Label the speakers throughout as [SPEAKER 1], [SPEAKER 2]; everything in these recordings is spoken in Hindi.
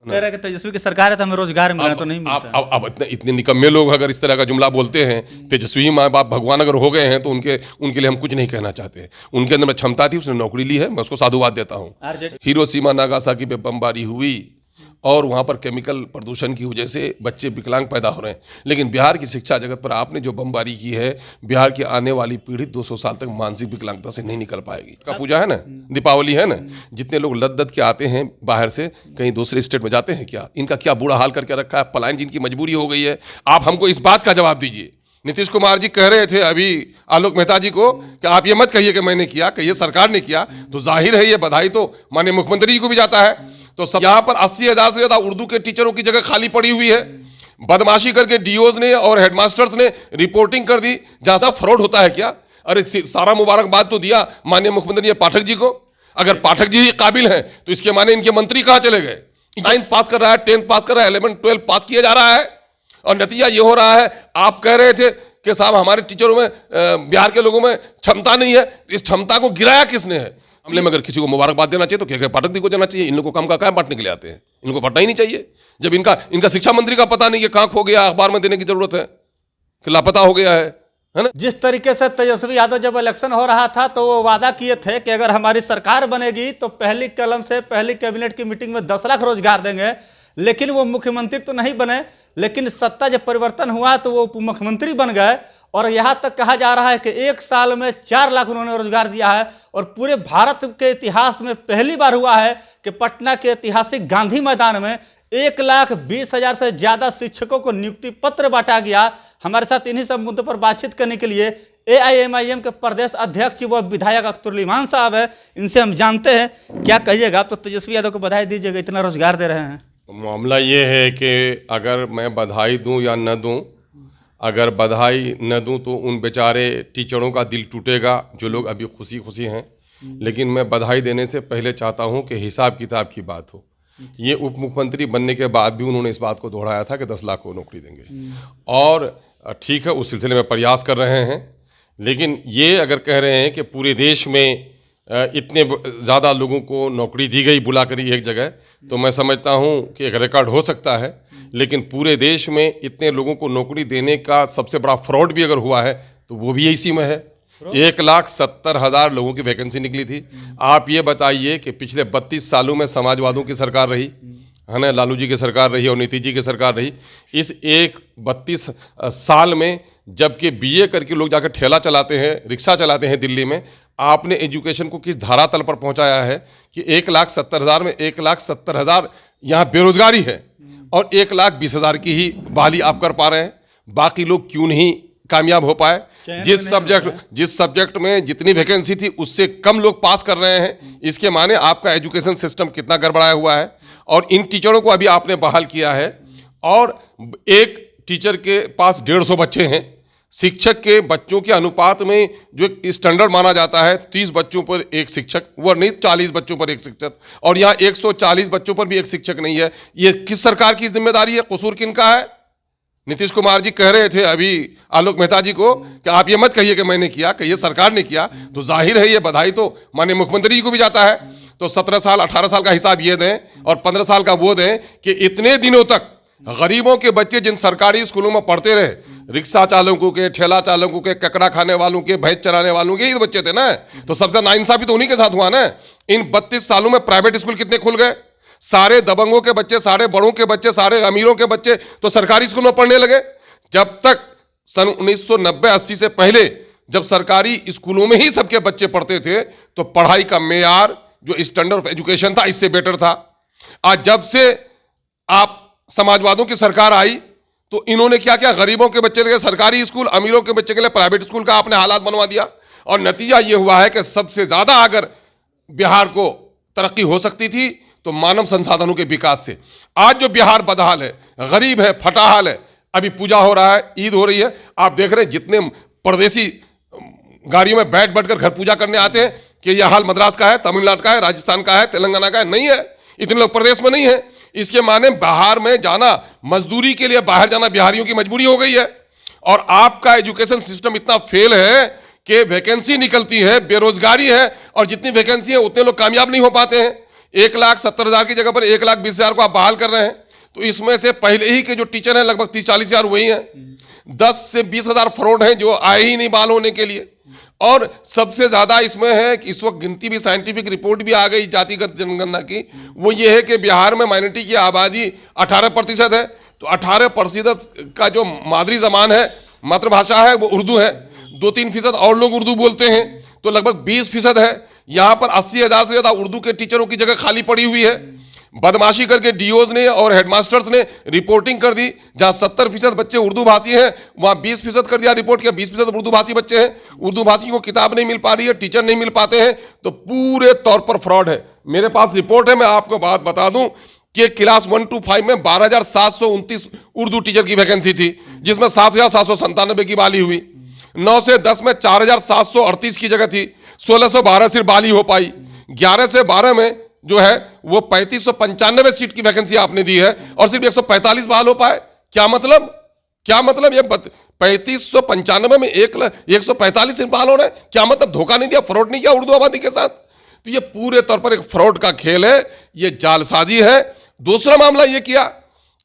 [SPEAKER 1] कह रहे कि तेजस्वी की सरकार है तो हमें रोजगार मिलना तो नहीं मिलता।
[SPEAKER 2] अब इतने निकम्मे लोग अगर इस तरह का जुमला बोलते हैं, तेजस्वी माँ बाप भगवान अगर हो गए हैं तो उनके लिए हम कुछ नहीं कहना चाहते। उनके अंदर में क्षमता थी, उसने नौकरी ली है, मैं उसको साधुवाद देता हूँ। हिरोशिमा नागासाकी पे बमबारी हुई और वहाँ पर केमिकल प्रदूषण की वजह से बच्चे विकलांग पैदा हो रहे हैं, लेकिन बिहार की शिक्षा जगत पर आपने जो बमबारी की है, बिहार की आने वाली पीढ़ी 200 साल तक मानसिक विकलांगता से नहीं निकल पाएगी। का पूजा है ना, दीपावली है ना, जितने लोग लद्दत के आते हैं बाहर से, कहीं दूसरे स्टेट में जाते हैं क्या, इनका क्या बुरा हाल करके रखा है, पलायन जिनकी मजबूरी हो गई है। आप हमको इस बात का जवाब दीजिए। नीतीश कुमार जी कह रहे थे अभी आलोक मेहता जी को कि आप ये मत कहिए कि मैंने किया, कहिए सरकार ने किया, तो जाहिर है ये बधाई तो माननीय मुख्यमंत्री जी को भी जाता है। तो सब यहाँ पर 80,000 से ज्यादा उर्दू के टीचरों की जगह खाली पड़ी हुई है। बदमाशी करके डीओज ने और हेडमास्टर्स ने रिपोर्टिंग कर दी, जहां सब फ्रॉड होता है क्या। अरे सारा मुबारकबाद तो दिया माननीय मुख्यमंत्री पाठक जी को। अगर पाठक जी ही काबिल हैं तो इसके माने इनके मंत्री कहां चले गए। 9th पास कर रहा है, 10th पास कर रहा है, 11th 12th पास किया जा रहा है और नतीजा ये हो रहा है। आप कह रहे थे कि साहब हमारे टीचरों में, बिहार के लोगों में क्षमता नहीं है, इस क्षमता को गिराया किसने है। हमले में अगर किसी को मुबारकबाद देना चाहिए तो क्या पाठक जी को देना चाहिए। इन लोगों को काम का क्या बांटने के लिए आते हैं, इनको पढ़ना ही नहीं चाहिए। जब इनका शिक्षा मंत्री का पता नहीं कि कहां खो गया, अखबार में देने की जरूरत है कि लापता हो गया है ना।
[SPEAKER 1] जिस तरीके से तेजस्वी यादव जब इलेक्शन हो रहा था तो वो वादा किए थे कि अगर हमारी सरकार बनेगी तो पहली कलम से पहली कैबिनेट की मीटिंग में 10 लाख रोजगार देंगे, लेकिन वो मुख्यमंत्री तो नहीं बने, लेकिन सत्ता जब परिवर्तन हुआ तो वो उप मुख्यमंत्री बन गए। और यहाँ तक कहा जा रहा है कि 1 साल में 4 लाख उन्होंने रोजगार दिया है। और पूरे भारत के इतिहास में पहली बार हुआ है कि पटना के ऐतिहासिक गांधी मैदान में 1,20,000 से ज्यादा शिक्षकों को नियुक्ति पत्र बांटा गया। हमारे साथ इन्हीं सब मुद्दों पर बातचीत करने के लिए AIMIM के प्रदेश अध्यक्ष व विधायक अख्तरुल इमान साहब है, इनसे हम जानते हैं क्या कहिएगा। आप तो तेजस्वी यादव को बधाई दीजिएगा, इतना रोजगार दे रहे हैं।
[SPEAKER 2] मामला ये है कि अगर मैं बधाई दूं या न दूं, अगर बधाई न दूं तो उन बेचारे टीचरों का दिल टूटेगा जो लोग अभी खुशी खुशी हैं। लेकिन मैं बधाई देने से पहले चाहता हूं कि हिसाब किताब की बात हो। ये उप मुख्यमंत्री बनने के बाद भी उन्होंने इस बात को दोहराया था कि 10 लाख को नौकरी देंगे, और ठीक है उस सिलसिले में प्रयास कर रहे हैं। लेकिन ये अगर कह रहे हैं कि पूरे देश में इतने ज़्यादा लोगों को नौकरी दी गई बुला कर एक जगह, तो मैं समझता हूं कि एक रिकॉर्ड हो सकता है। लेकिन पूरे देश में इतने लोगों को नौकरी देने का सबसे बड़ा फ्रॉड भी अगर हुआ है तो वो भी इसी में है। 1,70,000 लोगों की वैकेंसी निकली थी। आप ये बताइए कि पिछले 32 सालों में समाजवादियों की सरकार रही है ना, लालू जी की सरकार रही और नीतीश जी की सरकार रही। इस 32 साल में जबकि BA करके लोग जाकर ठेला चलाते हैं, रिक्शा चलाते हैं दिल्ली में, आपने एजुकेशन को किस धरातल पर पहुंचाया है कि 1,70,000 में 1,70,000 यहाँ बेरोजगारी है और 1,20,000 की ही बहाली आप कर पा रहे हैं। बाकी लोग क्यों नहीं कामयाब हो पाए। जिस सब्जेक्ट में जितनी वैकेंसी थी उससे कम लोग पास कर रहे हैं, इसके माने आपका एजुकेशन सिस्टम कितना गड़बड़ाया हुआ है। और इन टीचरों को अभी आपने बहाल किया है और एक टीचर के पास 150 बच्चे हैं। शिक्षक के बच्चों के अनुपात में जो स्टैंडर्ड माना जाता है 30 बच्चों पर एक शिक्षक, वो नहीं 40 बच्चों पर एक शिक्षक, और यहाँ 140 बच्चों पर भी एक शिक्षक नहीं है। ये किस सरकार की जिम्मेदारी है, कसूर किनका है। नीतीश कुमार जी कह रहे थे अभी आलोक मेहता जी को कि आप ये मत कहिए कि मैंने किया, कहिए सरकार ने किया, तो जाहिर है ये बधाई तो माननीय मुख्यमंत्री जी को भी जाता है। तो 17 साल 18 साल का हिसाब ये दें और 15 साल का वो दें कि इतने दिनों तक गरीबों के बच्चे जिन सरकारी स्कूलों में पढ़ते रहे, रिक्शा चालकों के, ठेला चालकों के, ककड़ा खाने वालों के, भैंस चराने वालों के ही बच्चे थे ना। तो सबसे नाइंसाफी तो उन्हीं के साथ हुआ ना। इन 32 सालों में प्राइवेट स्कूल कितने खुल गए। सारे दबंगों के बच्चे, सारे बड़ों के बच्चे, सारे अमीरों के बच्चे तो सरकारी स्कूल में पढ़ने लगे। जब तक सन 1990-80 से पहले जब सरकारी स्कूलों में ही सबके बच्चे पढ़ते थे तो पढ़ाई का मेयार जो स्टैंडर्ड ऑफ एजुकेशन था इससे बेटर था। आज जब से आप समाजवादियों की सरकार आई तो इन्होंने क्या किया, गरीबों के बच्चे के लिए सरकारी स्कूल, अमीरों के बच्चे के लिए प्राइवेट स्कूल का आपने हालात बनवा दिया। और नतीजा ये हुआ है कि सबसे ज्यादा अगर बिहार को तरक्की हो सकती थी तो मानव संसाधनों के विकास से। आज जो बिहार बदहाल है, गरीब है, फटाहाल है। अभी पूजा हो रहा है, ईद हो रही है, आप देख रहे हैं जितने परदेसी गाड़ियों में बैठ बैठ कर घर पूजा करने आते हैं कि यह हाल मद्रास का है, तमिलनाडु का है, राजस्थान का है, तेलंगाना का है, नहीं है। इतने लोग प्रदेश में नहीं है। इसके माने बाहर में जाना, मजदूरी के लिए बाहर जाना बिहारियों की मजबूरी हो गई है। और आपका एजुकेशन सिस्टम इतना फेल है कि वैकेंसी निकलती है, बेरोजगारी है, और जितनी वैकेंसी है उतने लोग कामयाब नहीं हो पाते हैं। 1,70,000 की जगह पर 1,20,000 को आप बहाल कर रहे हैं। तो इसमें से पहले ही के जो टीचर हैं लगभग 30-40 हज़ार वही हैं। 10 से 20 हज़ार फ्रॉड हैं जो आए ही नहीं बहाल होने के लिए। और सबसे ज्यादा इसमें है कि इस वक्त गिनती भी, साइंटिफिक रिपोर्ट भी आ गई जातिगत जनगणना की, वो ये है कि बिहार में माइनॉरिटी की आबादी 18% है। तो 18% का जो मादरी जबान है, मातृभाषा है, वो उर्दू है। 2-3% और लोग उर्दू बोलते हैं, तो लगभग 20% है। यहाँ पर 80,000 से ज्यादा उर्दू के टीचरों की जगह खाली पड़ी हुई है। बदमाशी करके डीओज ने और हेडमास्टर्स ने रिपोर्टिंग कर दी, जहां 70% बच्चे उर्दू भाषी हैं वहां 20% कर दिया रिपोर्ट किया 20% उर्दू भाषी बच्चे हैं। उर्दू भाषी को किताब नहीं मिल पा रही है, टीचर नहीं मिल पाते हैं, तो पूरे तौर पर फ्रॉड है। मेरे पास रिपोर्ट है, मैं आपको बात बता दूं कि क्लास 1 to 5 में 12,729 उर्दू टीचर की वैकेंसी थी, जिसमें 7,797 की बहाली हुई। 9 से 10 में 4,738 की जगह थी, 1,612 सिर्फ बहाली हो पाई। 11 से 12 में जो है वो 3,595 सीट की वैकेंसी आपने दी है और सिर्फ 145 बहाल हो पाए। क्या मतलब ये 3,595 में 145 सीट बहाल हो रहे हैं? क्या मतलब? धोखा नहीं दिया, फ्रॉड नहीं किया उर्दू आबादी के साथ? तो ये पूरे तौर पर एक फ्रॉड का खेल है, ये जालसाजी है। दूसरा मामला ये किया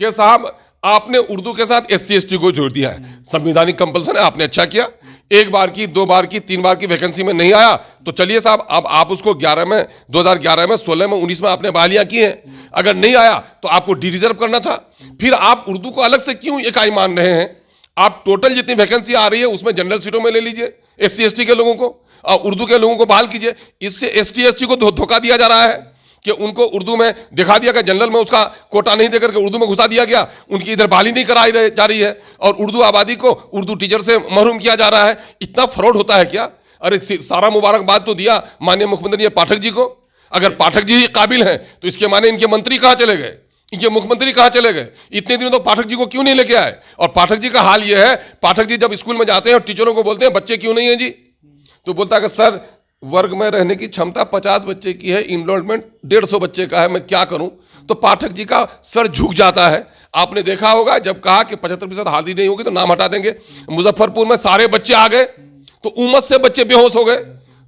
[SPEAKER 2] कि साहब आपने उर्दू के साथ SC ST को जोड़ दिया है, संवैधानिक कंपल्सन है, आपने अच्छा किया। 1 बार की, 2 बार की, 3 बार की वैकेंसी में नहीं आया तो चलिए साहब, अब आप उसको 2011 में, 16 में, 19 में आपने बहालियां की हैं। अगर नहीं आया तो आपको डी रिजर्व करना था। फिर आप उर्दू को अलग से क्यों इकाई मान रहे हैं? आप टोटल जितनी वैकेंसी आ रही है उसमें जनरल सीटों में ले लीजिए SC ST के लोगों को और उर्दू के लोगों को बहाल कीजिए। इससे ST ST को धोखा दिया जा रहा है कि उनको उर्दू में दिखा दिया गया, जनरल में उसका कोटा नहीं देकर के उर्दू में घुसा दिया गया, उनकी इधर बहाली नहीं कराई जा रही है और उर्दू आबादी को उर्दू टीचर से महरूम किया जा रहा है। इतना फ्रॉड होता है क्या? अरे सारा मुबारकबाद तो दिया माननीय मुख्यमंत्री पाठक जी को। अगर पाठक जी ही काबिल हैं तो इसके माने इनके मंत्री कहाँ चले गए, इनके मुख्यमंत्री कहाँ चले गए? इतने दिनों तो पाठक जी को क्यों नहीं लेके आए? और पाठक जी का हाल यह है, पाठक जी जब स्कूल में जाते हैं और टीचरों को बोलते हैं बच्चे क्यों नहीं है जी, तो बोलता है कि सर वर्ग में रहने की क्षमता 50 बच्चे की है, इनरोलमेंट 150 बच्चे का है, मैं क्या करूं? तो पाठक जी का सर झुक जाता है। आपने देखा होगा जब कहा कि 75% हाजिरी नहीं होगी तो नाम हटा देंगे, मुजफ्फरपुर में सारे बच्चे आ गए तो उमस से बच्चे बेहोश हो गए।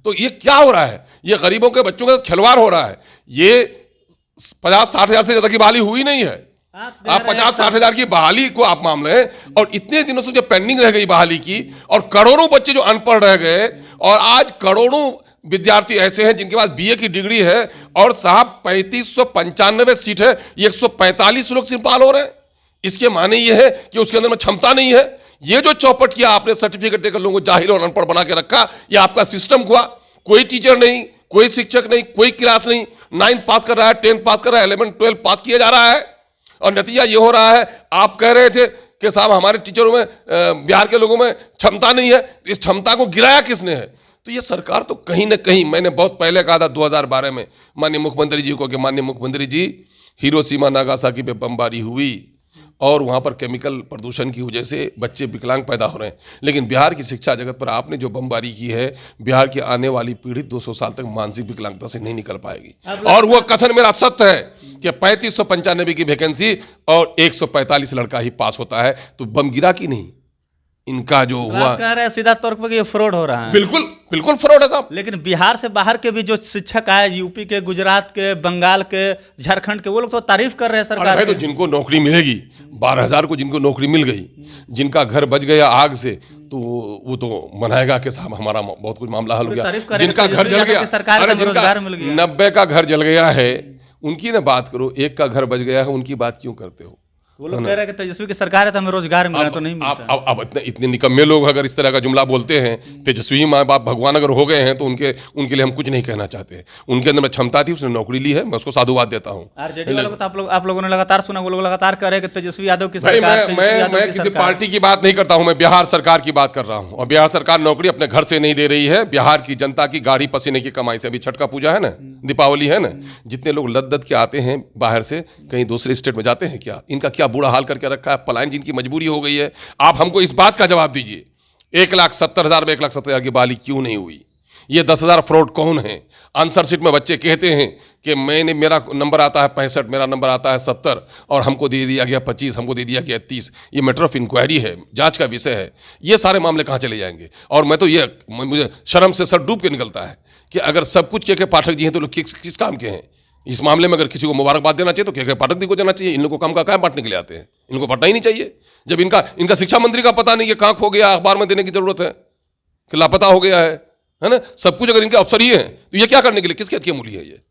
[SPEAKER 2] तो ये क्या हो रहा है? ये गरीबों के बच्चों के साथ खिलवाड़ हो रहा है। ये 50-60 हजार से ज्यादा की बहाली हुई नहीं है। आप 50-60 हजार की बहाली को आप मान रहे हैं और इतने दिनों से जो पेंडिंग रह गई बहाली की, और करोड़ों बच्चे जो अनपढ़ रह गए, और आज करोड़ों विद्यार्थी ऐसे हैं जिनके पास BA की डिग्री है और साहब 3,595 सीट है, 145 लोग सिर्फ बहाल हो रहे हैं। इसके माने ये है कि उसके अंदर में क्षमता नहीं है। ये जो चौपट किया आपने, सर्टिफिकेट देकर लोगों को जाहिल और अनपढ़ बना के रखा, ये आपका सिस्टम हुआ। कोई टीचर नहीं, कोई शिक्षक नहीं, कोई क्लास नहीं, 9th पास कर रहा है, 10th पास कर रहा है, 11th 12th पास किया जा रहा है और नतीजा ये हो रहा है। आप कह रहे थे कि साहब हमारे टीचरों में, बिहार के लोगों में क्षमता नहीं है, इस क्षमता को गिराया किसने है? तो ये सरकार तो कहीं ना कहीं, मैंने बहुत पहले कहा था 2012 में माननीय मुख्यमंत्री जी को कि माननीय मुख्यमंत्री जी, हिरोशिमा नागासाकी पे बमबारी हुई और वहाँ पर केमिकल प्रदूषण की वजह से बच्चे विकलांग पैदा हो रहे हैं, लेकिन बिहार की शिक्षा जगत पर आपने जो बमबारी की है, बिहार की आने वाली पीढ़ी 200 साल तक मानसिक विकलांगता से नहीं निकल पाएगी। और वो कथन मेरा सत्य है कि 3,595 की वैकेंसी और 145 लड़का ही पास होता है, तो बम गिरा की नहीं, इनका जो हुआ
[SPEAKER 1] कह रहे हैं सीधा तौर पर ये फ्रॉड हो रहा है।
[SPEAKER 2] बिल्कुल बिल्कुल फ्रॉड है साहब।
[SPEAKER 1] लेकिन बिहार से बाहर के भी जो शिक्षक आए, यूपी के, गुजरात के, बंगाल के, झारखंड के, वो लोग तो तारीफ कर रहे हैं सरकार
[SPEAKER 2] तो जिनको नौकरी मिलेगी, 12,000 को जिनको नौकरी मिल गई, जिनका घर बच गया आग से, तो वो तो मनाएगा कि साहब हमारा बहुत कुछ मामला हल हो गया। जिनका घर जल गया, अरे जिनका 90 का घर जल गया है उनकी ना बात करो, एक का घर बच गया है उनकी बात क्यों करते हो?
[SPEAKER 1] वो लोग कह रहे हैं कि तेजस्वी की सरकार है तो हमें रोजगार मिला, तो नहीं मिलता।
[SPEAKER 2] अब इतने निकम्मे लोग अगर इस तरह का जुमला बोलते हैं, तेजस्वी माँ बाप भगवान अगर हो गए हैं तो उनके लिए हम कुछ नहीं कहना चाहते। उनके अंदर में क्षमता थी, उसने नौकरी ली है, मैं उसको साधुवाद देता हूँ।
[SPEAKER 1] आरजेडी वालों को तो आप लोगों ने लगातार सुना, वो लोग लगातार कह रहे हैं कि तेजस्वी यादव की सरकार।
[SPEAKER 2] मैं किसी पार्टी की बात नहीं करता हूँ, मैं बिहार सरकार की बात कर रहा हूँ। और बिहार सरकार नौकरी अपने घर से नहीं दे रही है, बिहार की जनता की गाड़ी पसीने की कमाई से। अभी छठ का पूजा है ना, दीपावली है ना, जितने लोग लद के आते हैं बाहर से, कहीं दूसरे स्टेट में जाते हैं क्या? इनका क्या बुरा हाल करके रखा, पलायन जिनकी मजबूरी हो गई है। आप हमको इस बात का जवाब दीजिए, 1,70,000 में 1,70,000 की बहाली क्यों नहीं हुई? ये 10,000 फ्रॉड कौन है? आंसर शीट में बच्चे कहते हैं कि मेरा नंबर आता है 65, मेरा नंबर आता है 70 और हमको दे दिया गया 25, हमको दे दिया गया 30। ये मैटर ऑफ इंक्वायरी है, जांच का विषय है। ये सारे मामले कहाँ चले जाएंगे? और मैं तो मुझे शर्म से सर डूब के निकलता है कि अगर सब कुछ कह के पाठक जी हैं तो लोग किस काम के हैं? इस मामले में अगर किसी को मुबारकबाद देना चाहिए तो क्या पाठक जी को देना चाहिए। इन लोगों को काम का क्या बांटने के लिए आते हैं, इनको बांटना ही नहीं चाहिए। जब इनका शिक्षा मंत्री का पता नहीं कि कहाँ खो गया, अखबार में देने की जरूरत है कि लापता हो गया है ना। सब कुछ अगर इनके अफसर ही हैं तो ये क्या करने के लिए, किसके हथ की मूली है ये।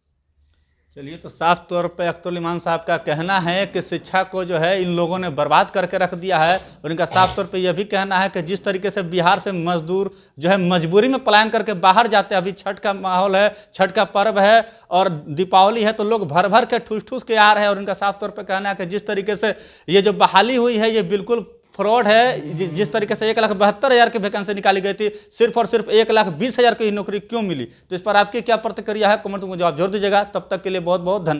[SPEAKER 1] चलिए, तो साफ तौर पे अख्तरुल इमान साहब का कहना है कि शिक्षा को जो है इन लोगों ने बर्बाद करके रख दिया है। और इनका साफ तौर पे यह भी कहना है कि जिस तरीके से बिहार से मजदूर जो है मजबूरी में पलायन करके बाहर जाते हैं, अभी छठ का माहौल है, छठ का पर्व है और दीपावली है, तो लोग भर भर के ठूस ठूस के आ रहे हैं। और इनका साफ तौर पर कहना है कि जिस तरीके से ये जो बहाली हुई है ये बिल्कुल फ्रॉड है। जिस तरीके से 1,72,000 की वैकेंसी निकाली गई थी, सिर्फ और सिर्फ 1,20,000 की नौकरी क्यों मिली। तो इस पर आपकी क्या प्रतिक्रिया है, कमेंट में जवाब जरूर दीजिएगा। तब तक के लिए बहुत बहुत धन्यवाद।